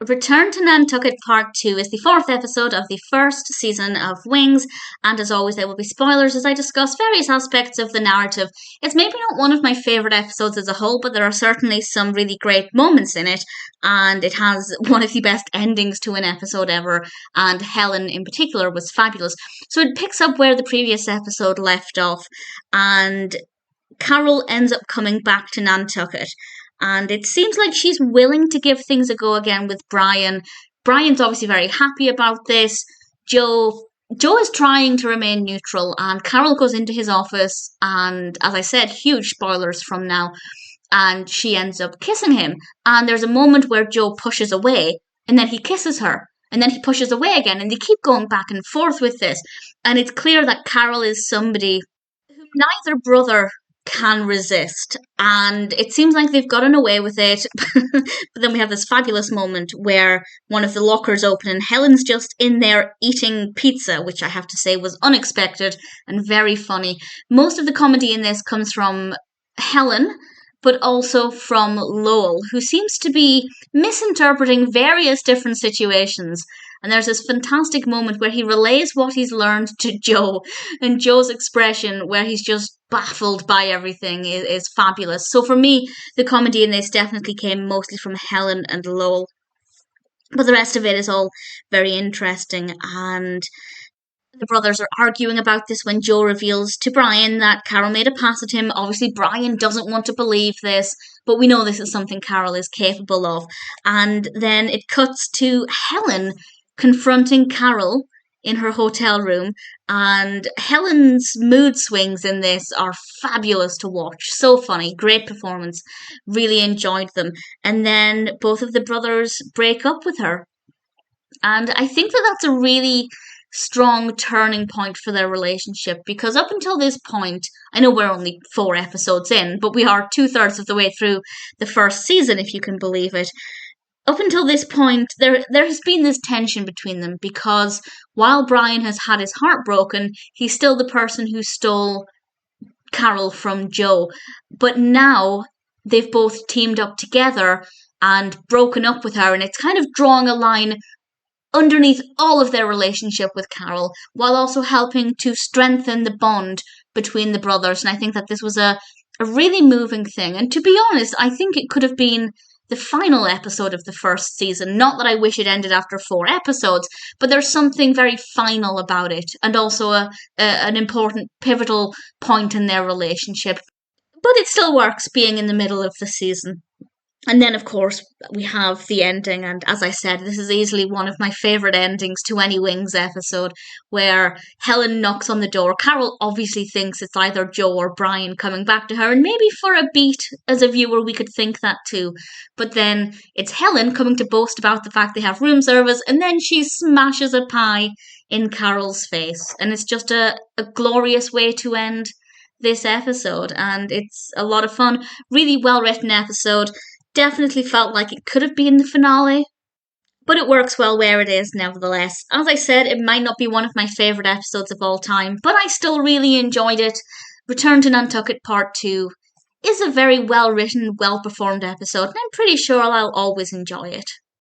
Return to Nantucket Part 2 is the fourth episode of the first season of Wings, and as always, there will be spoilers as I discuss various aspects of the narrative. It's maybe not one of my favourite episodes as a whole, but there are certainly some really great moments in it, and it has one of the best endings to an episode ever, and Helen in particular was fabulous. So it picks up where the previous episode left off, and Carol ends up coming back to Nantucket. And it seems like she's willing to give things a go again with Brian. Brian's obviously very happy about this. Joe is trying to remain neutral, and Carol goes into his office, and as I said, huge spoilers from now, and she ends up kissing him. And there's a moment where Joe pushes away, and then he kisses her, and then he pushes away again, and they keep going back and forth with this. And it's clear that Carol is somebody whom neither brother can resist, and it seems like they've gotten away with it. But then we have this fabulous moment where one of the lockers open and Helen's just in there eating pizza, which I have to say was unexpected and very funny. Most of the comedy in this comes from Helen, but also from Lowell, who seems to be misinterpreting various different situations. And there's this fantastic moment where he relays what he's learned to Joe, and Joe's expression, where he's just baffled by everything, is fabulous. So for me, the comedy in this definitely came mostly from Helen and Lowell. But the rest of it is all very interesting, and the brothers are arguing about this when Joe reveals to Brian that Carol made a pass at him. Obviously, Brian doesn't want to believe this, but we know this is something Carol is capable of. And then it cuts to Helen confronting Carol in her hotel room, and Helen's mood swings in this are fabulous to watch. So funny, great performance, really enjoyed them. And then both of the brothers break up with her, and I think that that's a really strong turning point for their relationship, because up until this point, I know we're only 4 episodes in, but we are 2/3 of the way through the first season, if you can believe it. Up until this point, there has been this tension between them, because while Brian has had his heart broken, he's still the person who stole Carol from Joe. But now they've both teamed up together and broken up with her, and it's kind of drawing a line underneath all of their relationship with Carol, while also helping to strengthen the bond between the brothers. And I think that this was a really moving thing. And to be honest, I think it could have been the final episode of the first season. Not that I wish it ended after 4 episodes, but there's something very final about it, and also an important pivotal point in their relationship. But it still works being in the middle of the season. And then, of course, we have the ending, and as I said, this is easily one of my favourite endings to any Wings episode, where Helen knocks on the door. Carol obviously thinks it's either Joe or Brian coming back to her, and maybe for a beat, as a viewer, we could think that too. But then it's Helen coming to boast about the fact they have room service, and then she smashes a pie in Carol's face. And it's just a glorious way to end this episode, and it's a lot of fun. Really well-written episode. Definitely felt like it could have been the finale, but it works well where it is nevertheless. As I said, it might not be one of my favourite episodes of all time, but I still really enjoyed it. Return to Nantucket Part 2 is a very well-written, well-performed episode, and I'm pretty sure I'll always enjoy it.